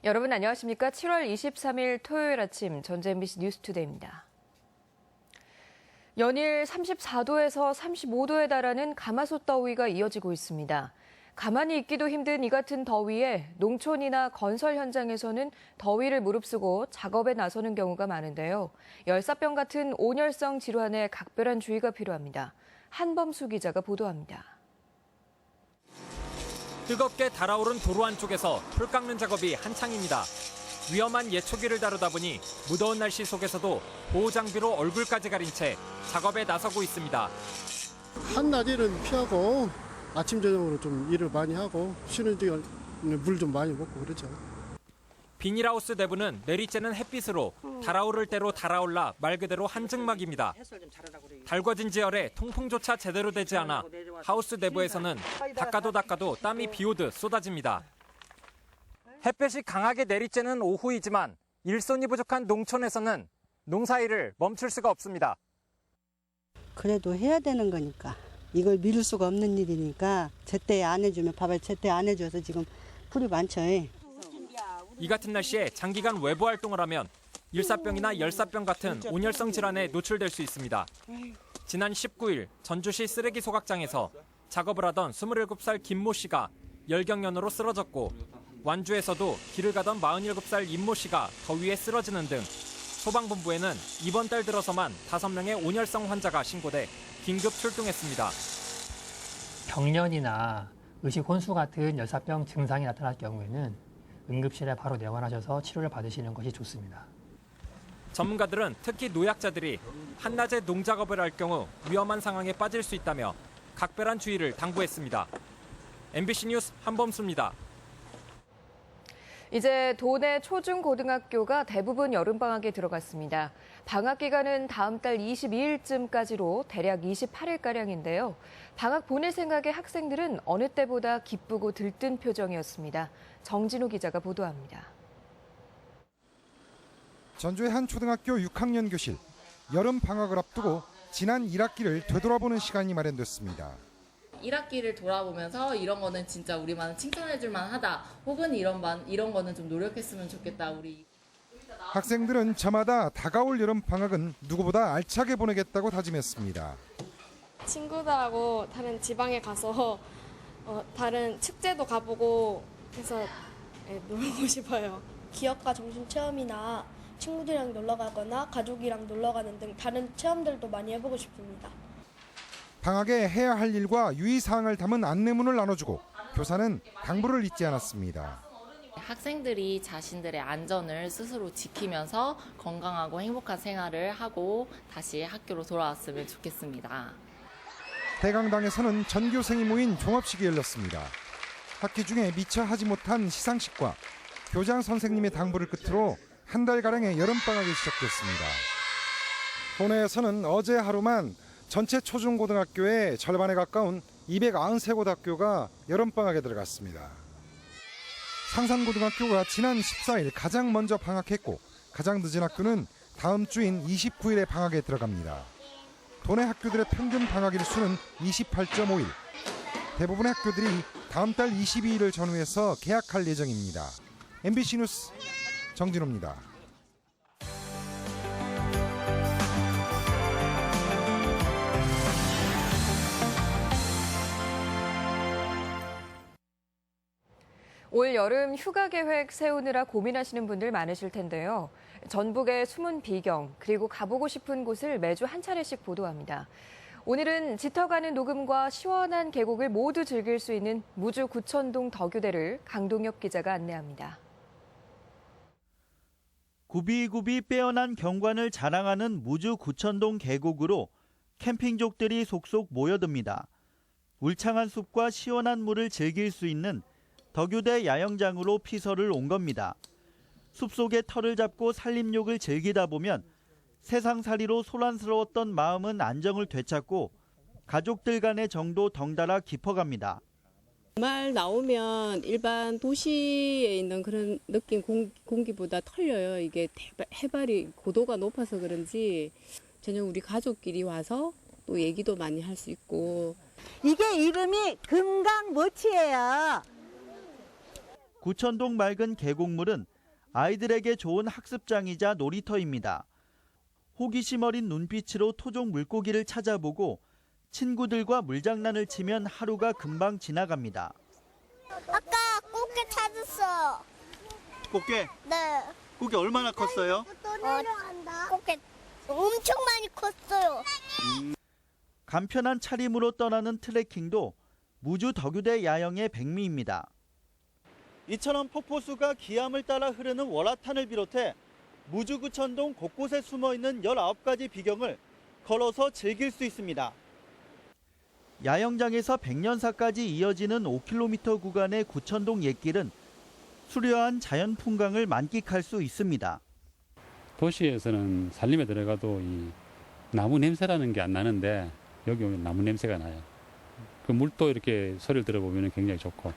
여러분 안녕하십니까? 7월 23일 토요일 아침 전주 MBC 뉴스투데이입니다. 연일 34도에서 35도에 달하는 가마솥 더위가 이어지고 있습니다. 가만히 있기도 힘든 이 같은 더위에 농촌이나 건설 현장에서는 더위를 무릅쓰고 작업에 나서는 경우가 많은데요. 열사병 같은 온열성 질환에 각별한 주의가 필요합니다. 한범수 기자가 보도합니다. 뜨겁게 달아오른 도로 안쪽에서 풀 깎는 작업이 한창입니다. 위험한 예초기를 다루다 보니 무더운 날씨 속에서도 보호 장비로 얼굴까지 가린 채 작업에 나서고 있습니다. 한낮에는 피하고 아침 저녁으로 좀 일을 많이 하고 쉬는 시간에 물 좀 많이 먹고 그러죠. 비닐하우스 내부는 내리쬐는 햇빛으로 달아오를 대로 달아올라 말 그대로 한증막입니다. 달궈진 지열에 통풍조차 제대로 되지 않아 하우스 내부에서는 닦아도 땀이 비오듯 쏟아집니다. 햇볕이 강하게 내리쬐는 오후이지만 일손이 부족한 농촌에서는 농사일을 멈출 수가 없습니다. 그래도 해야 되는 거니까 이걸 미룰 수가 없는 일이니까 제때 안 해주면 밥을 제때 안 해줘서 지금 풀이 많죠. 이 같은 날씨에 장기간 외부 활동을 하면 일사병이나 열사병 같은 온열성 질환에 노출될 수 있습니다. 지난 19일 전주시 쓰레기 소각장에서 작업을 하던 27살 김모 씨가 열경련으로 쓰러졌고 완주에서도 길을 가던 47살 임모 씨가 더위에 쓰러지는 등 소방본부에는 이번 달 들어서만 5명의 온열성 환자가 신고돼 긴급 출동했습니다. 경련이나 의식 혼수 같은 열사병 증상이 나타날 경우에는 응급실에 바로 내원하셔서 치료를 받으시는 것이 좋습니다. 전문가들은 특히 노약자들이 한낮에 농작업을 할 경우 위험한 상황에 빠질 수 있다며 각별한 주의를 당부했습니다. MBC 뉴스 한범수입니다. 이제 도내 초중고등학교가 대부분 여름방학에 들어갔습니다. 방학 기간은 다음 달 22일쯤까지로 대략 28일가량인데요. 방학 보낼 생각의 학생들은 어느 때보다 기쁘고 들뜬 표정이었습니다. 정진우 기자가 보도합니다. 전주의 한 초등학교 6학년 교실. 여름 방학을 앞두고 지난 1학기를 되돌아보는 시간이 마련됐습니다. 1학기를 돌아보면서 이런 거는 진짜 우리만 칭찬해줄 만하다. 혹은 이런 거는 좀 노력했으면 좋겠다. 우리 학생들은 저마다 다가올 여름 방학은 누구보다 알차게 보내겠다고 다짐했습니다. 친구들하고 다른 지방에 가서 다른 축제도 가보고 해서 놀고 싶어요. 기업가 정신 체험이나 친구들이랑 놀러 가거나 가족이랑 놀러 가는 등 다른 체험들도 많이 해보고 싶습니다. 방학에 해야 할 일과 유의사항을 담은 안내문을 나눠주고 교사는 당부를 잊지 않았습니다. 학생들이 자신들의 안전을 스스로 지키면서 건강하고 행복한 생활을 하고 다시 학교로 돌아왔으면 좋겠습니다. 대강당에서는 전교생이 모인 종합식이 열렸습니다. 학기 중에 미처 하지 못한 시상식과 교장 선생님의 당부를 끝으로 한 달가량의 여름방학이 시작됐습니다. 도내에서는 어제 하루만 전체 초중고등학교의 절반에 가까운 293고등학교가 여름방학에 들어갔습니다. 상산고등학교가 지난 14일 가장 먼저 방학했고 가장 늦은 학교는 다음 주인 29일에 방학에 들어갑니다. 도내 학교들의 평균 방학 일수는 28.5일. 대부분의 학교들이 다음 달 22일을 전후해서 개학할 예정입니다. MBC 뉴스 정진호입니다. 올 여름 휴가 계획 세우느라 고민하시는 분들 많으실 텐데요. 전북의 숨은 비경, 그리고 가보고 싶은 곳을 매주 한 차례씩 보도합니다. 오늘은 짙어가는 녹음과 시원한 계곡을 모두 즐길 수 있는 무주 구천동 덕유대를 강동혁 기자가 안내합니다. 굽이굽이 빼어난 경관을 자랑하는 무주 구천동 계곡으로 캠핑족들이 속속 모여듭니다. 울창한 숲과 시원한 물을 즐길 수 있는 덕유대 야영장으로 피서를 온 겁니다. 숲속에 털을 잡고 산림욕을 즐기다 보면 세상살이로 소란스러웠던 마음은 안정을 되찾고 가족들 간의 정도 덩달아 깊어갑니다. 주말 나오면 일반 도시에 있는 그런 느낌 공기보다 털려요. 이게 해발이 고도가 높아서 그런지 저녁 우리 가족끼리 와서 또 얘기도 많이 할 수 있고. 이게 이름이 금강모치예요. 구천동 맑은 계곡물은 아이들에게 좋은 학습장이자 놀이터입니다. 호기심 어린 눈빛으로 토종 물고기를 찾아보고 친구들과 물장난을 치면 하루가 금방 지나갑니다. 아까 꽃게 찾았어. 꽃게? 네. 꽃게 얼마나 컸어요? 꽃게 엄청 많이 컸어요. 간편한 차림으로 떠나는 트레킹도 무주 덕유대 야영의 백미입니다. 이처럼 폭포수가 기암을 따라 흐르는 월화탄을 비롯해 무주구천동 곳곳에 숨어있는 19가지 비경을 걸어서 즐길 수 있습니다. 야영장에서 백년사까지 이어지는 5km 구간의 구천동 옛길은 수려한 자연 풍광을 만끽할 수 있습니다. 도시에서는 산림에 들어가도 이 나무 냄새라는 게 안 나는데 여기 오면 나무 냄새가 나요. 그 물도 이렇게 소리를 들어보면 굉장히 좋고.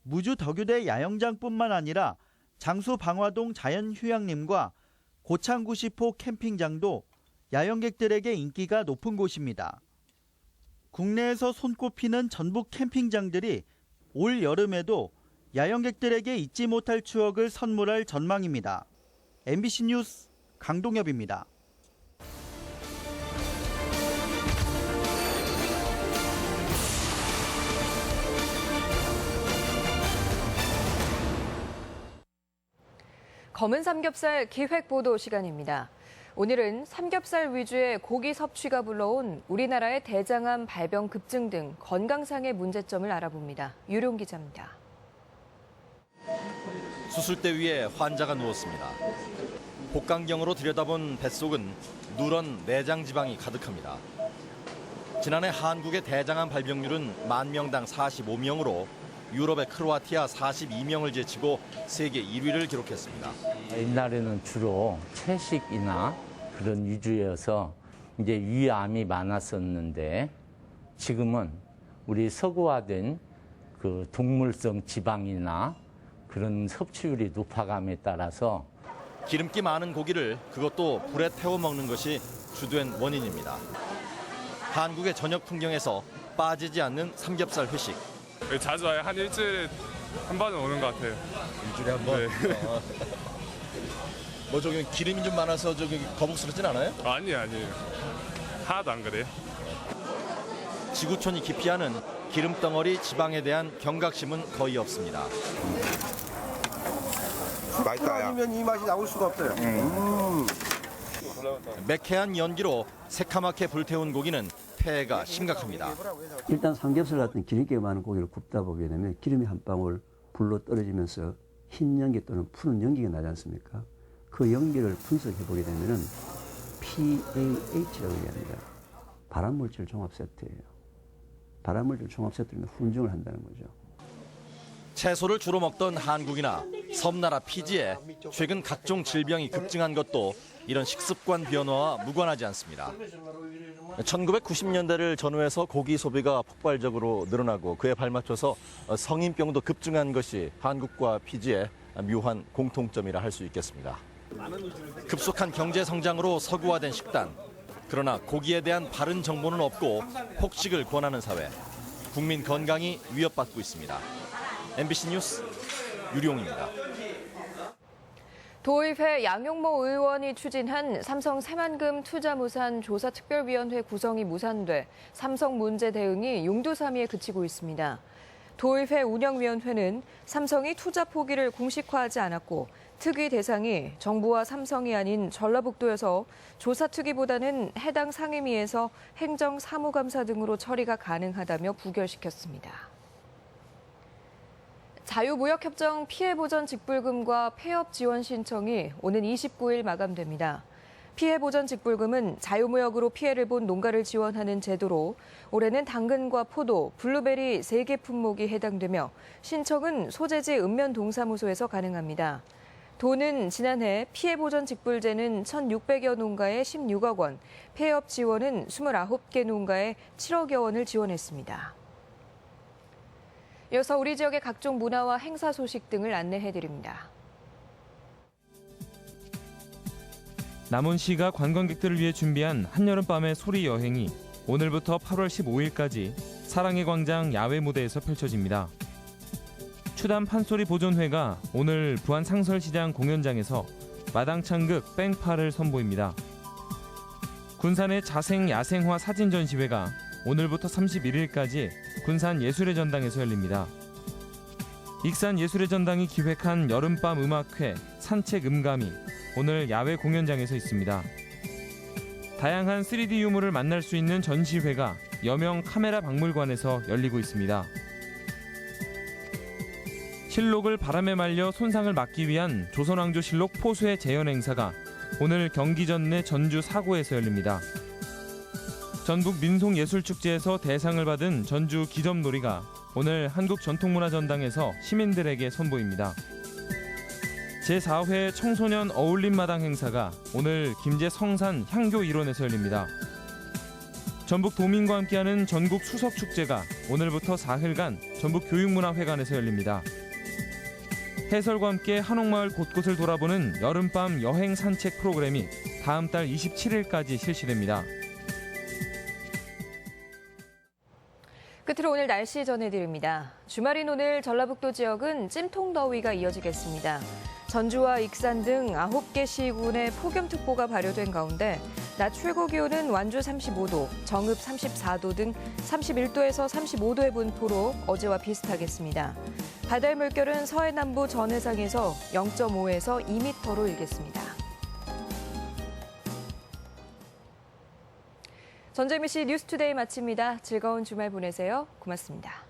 무주 덕유대 야영장뿐만 아니라 장수 방화동 자연휴양림과 고창구시포 캠핑장도 야영객들에게 인기가 높은 곳입니다. 국내에서 손꼽히는 전북 캠핑장들이 올 여름에도 야영객들에게 잊지 못할 추억을 선물할 전망입니다. MBC 뉴스 강동엽입니다. 검은 삼겹살 기획보도 시간입니다. 오늘은 삼겹살 위주의 고기 섭취가 불러온 우리나라의 대장암 발병 급증 등 건강상의 문제점을 알아봅니다. 유룡 기자입니다. 수술대 위에 환자가 누웠습니다. 복강경으로 들여다본 뱃속은 누런 내장 지방이 가득합니다. 지난해 한국의 대장암 발병률은 만 명당 45명으로 유럽의 크로아티아 42명을 제치고 세계 1위를 기록했습니다. 옛날에는 주로 채식이나 그런 위주여서 이제 위암이 많았었는데 지금은 우리 서구화된 그 동물성 지방이나 그런 섭취율이 높아감에 따라서 기름기 많은 고기를 그것도 불에 태워 먹는 것이 주된 원인입니다. 한국의 저녁 풍경에서 빠지지 않는 삼겹살 회식. 자주 와요. 한 일주일에 한 번은 오는 것 같아요. 일주일에 한 번? 네. 뭐 저기 기름이 좀 많아서 저기 거북스럽진 않아요? 아니에요. 하나도 안 그래요. 지구촌이 기피하는 기름덩어리 지방에 대한 경각심은 거의 없습니다. 맛있다. 아니면 이 맛이 나올 수가 없어요. 매캐한 연기로 새카맣게 불태운 고기는 폐해가 심각합니다. 일단 삼겹살 같은 기름기가 많은 고기를 굽다 보게 되면 기름이 한 방울 불로 떨어지면서 흰 연기 또는 푸른 연기가 나지 않습니까? 그 연기를 분석해 보게 되면은 PAH라고 얘기합니다. 발암물질 종합 세트예요. 발암물질 종합 세트는 훈증을 한다는 거죠. 채소를 주로 먹던 한국이나 섬나라 피지에 최근 각종 질병이 급증한 것도 이런 식습관 변화와 무관하지 않습니다. 1990년대를 전후해서 고기 소비가 폭발적으로 늘어나고 그에 발맞춰서 성인병도 급증한 것이 한국과 피지의 묘한 공통점이라 할 수 있겠습니다. 급속한 경제 성장으로 서구화된 식단. 그러나 고기에 대한 바른 정보는 없고 폭식을 권하는 사회. 국민 건강이 위협받고 있습니다. MBC 뉴스 유룡입니다. 도의회 양용모 의원이 추진한 삼성 새만금 투자무산 조사특별위원회 구성이 무산돼 삼성 문제 대응이 용두사미에 그치고 있습니다. 도의회 운영위원회는 삼성이 투자 포기를 공식화하지 않았고 특위 대상이 정부와 삼성이 아닌 전라북도여서 조사 특위보다는 해당 상임위에서 행정사무감사 등으로 처리가 가능하다며 부결시켰습니다. 자유무역협정 피해보전 직불금과 폐업 지원 신청이 오는 29일 마감됩니다. 피해보전 직불금은 자유무역으로 피해를 본 농가를 지원하는 제도로 올해는 당근과 포도, 블루베리 3개 품목이 해당되며 신청은 소재지 읍면동사무소에서 가능합니다. 도는 지난해 피해보전 직불제는 1,600여 농가에 16억 원, 폐업 지원은 29개 농가에 7억여 원을 지원했습니다. 이어서 우리 지역의 각종 문화와 행사 소식 등을 안내해드립니다. 남원시가 관광객들을 위해 준비한 한여름밤의 소리 여행이 오늘부터 8월 15일까지 사랑의 광장 야외 무대에서 펼쳐집니다. 추담 판소리 보존회가 오늘 부안 상설시장 공연장에서 마당창극 뺑파를 선보입니다. 군산의 자생 야생화 사진 전시회가 오늘부터 31일까지 군산 예술의 전당에서 열립니다. 익산 예술의 전당이 기획한 여름밤 음악회 산책 음감이 오늘 야외 공연장에서 있습니다. 다양한 3D 유물을 만날 수 있는 전시회가 여명 카메라 박물관에서 열리고 있습니다. 실록을 바람에 말려 손상을 막기 위한 조선왕조실록 포수의 재현 행사가 오늘 경기 전내 전주 사고에서 열립니다. 전북 민속예술축제에서 대상을 받은 전주 기점놀이가 오늘 한국전통문화전당에서 시민들에게 선보입니다. 제4회 청소년 어울림마당 행사가 오늘 김제 성산 향교 일원에서 열립니다. 전북 도민과 함께하는 전국 수석축제가 오늘부터 사흘간 전북 교육문화회관에서 열립니다. 해설과 함께 한옥마을 곳곳을 돌아보는 여름밤 여행 산책 프로그램이 다음 달 27일까지 실시됩니다. 끝으로 오늘 날씨 전해드립니다. 주말인 오늘 전라북도 지역은 찜통더위가 이어지겠습니다. 전주와 익산 등 9개 시군에 폭염특보가 발효된 가운데 낮 최고 기온은 완주 35도, 정읍 34도 등 31도에서 35도의 분포로 어제와 비슷하겠습니다. 바다의 물결은 서해남부 전해상에서 0.5에서 2m로 일겠습니다. 전재미 씨 뉴스투데이 마칩니다. 즐거운 주말 보내세요. 고맙습니다.